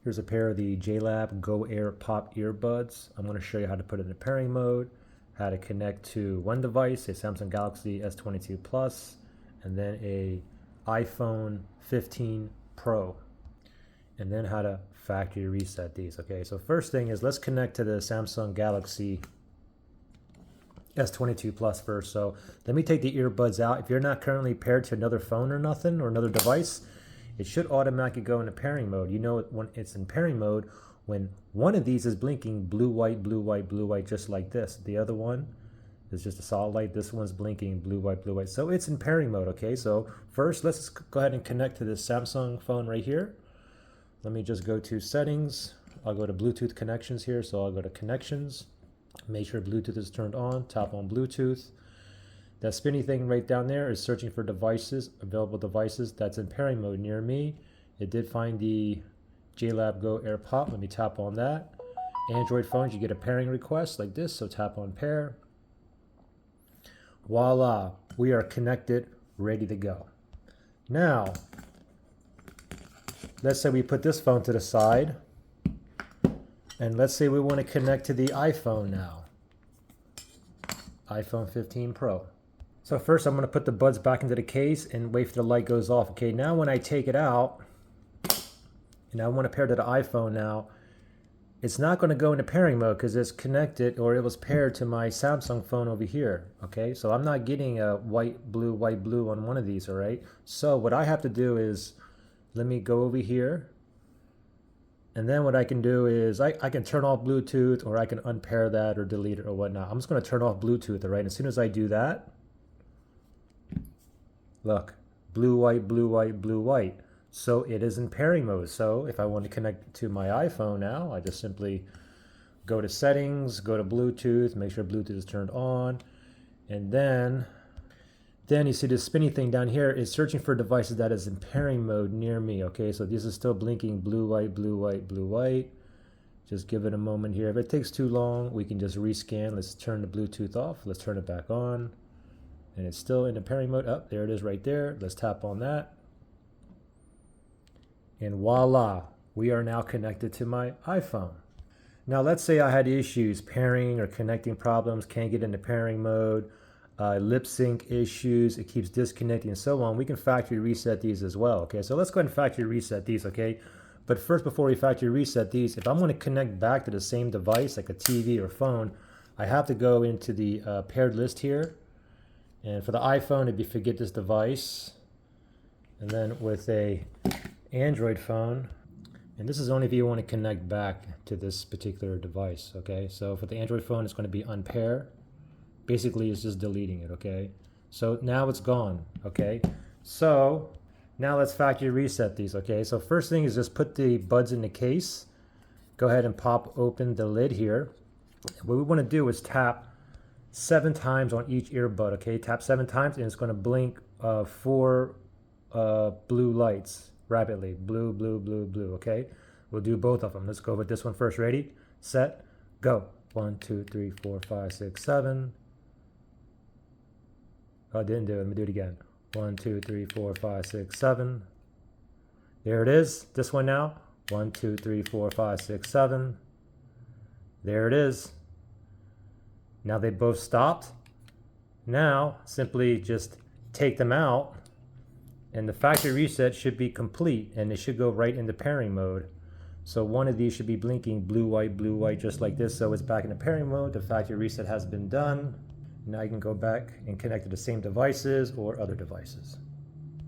Here's a pair of the JLab Go Air Pop earbuds. I'm going to show you how to put it in pairing mode, how to connect to one device, a Samsung Galaxy S22 Plus, and then a iPhone 15 Pro, and then how to factory reset these. Okay, so first thing is let's connect to the Samsung Galaxy S22 Plus first. So let me take the earbuds out. If you're not currently paired to another phone or nothing, or another device, it should automatically go into pairing mode. You know when it's in pairing mode when one of these is blinking blue, white, blue, white, blue, white, just like this. The other one is just a solid light. This one's blinking blue, white, blue, white. So it's in pairing mode, okay? So first, let's go ahead and connect to this Samsung phone right here. Let me just go to settings. I'll go to Bluetooth connections here. So I'll go to connections. Make sure Bluetooth is turned on. Tap on Bluetooth. That spinny thing right down there is searching for devices, available devices. That's in pairing mode near me. It did find the JLab Go Air Pop. Let me tap on that. Android phones, you get a pairing request like this. So tap on pair. Voila, we are connected, ready to go. Now, let's say we put this phone to the side. And let's say we want to connect to the iPhone now. iPhone 15 Pro. So first I'm going to put the buds back into the case and wait for the light goes off. Okay, now when I take it out and I want to pair to the iPhone now, it's not going to go into pairing mode because it's connected, or it was paired to my Samsung phone over here. Okay, so I'm not getting a white, blue on one of these, all right? So what I have to do is, let me go over here. And then what I can do is I can turn off Bluetooth, or I can unpair that or delete it or whatnot. I'm just going to turn off Bluetooth, all right? As soon as I do that, look, blue, white, blue, white, blue, white. So it is in pairing mode. So if I want to connect to my iPhone now, I just simply go to settings, go to Bluetooth, make sure Bluetooth is turned on. And then you see this spinny thing down here is searching for devices that is in pairing mode near me. Okay, so this is still blinking blue, white, blue, white, blue, white. Just give it a moment here. If it takes too long, we can just rescan. Let's turn the Bluetooth off. Let's turn it back on. And it's still in the pairing mode. Oh, there it is right there. Let's tap on that. And voila, we are now connected to my iPhone. Now let's say I had issues pairing or connecting problems, can't get into pairing mode, lip sync issues, it keeps disconnecting and so on. We can factory reset these as well. Okay, so let's go ahead and factory reset these, okay? But first, before we factory reset these, if I'm going to connect back to the same device, like a TV or phone, I have to go into the paired list here. And for the iPhone, it'd be forget this device. And then with a Android phone, and this is only if you want to connect back to this particular device, okay? So for the Android phone, it's going to be unpair. Basically, it's just deleting it, okay? So now it's gone, okay? So now let's factory reset these, okay? So first thing is just put the buds in the case. Go ahead and pop open the lid here. What we want to do is tap 7 times on each earbud, okay? Tap 7 times and it's going to blink 4 blue lights rapidly. Blue, blue, blue, blue, okay? We'll do both of them. Let's go with this one first. Ready, set, go. 1, 2, 3, 4, 5, 6, 7. Oh, I didn't do it. Let me do it again. 1, 2, 3, 4, 5, 6, 7. There it is. This one now. 1, 2, 3, 4, 5, 6, 7. There it is. Now they both stopped. Now simply just take them out and the factory reset should be complete and it should go right into pairing mode. So one of these should be blinking blue, white, just like this. So it's back in the pairing mode. The factory reset has been done. Now you can go back and connect to the same devices or other devices.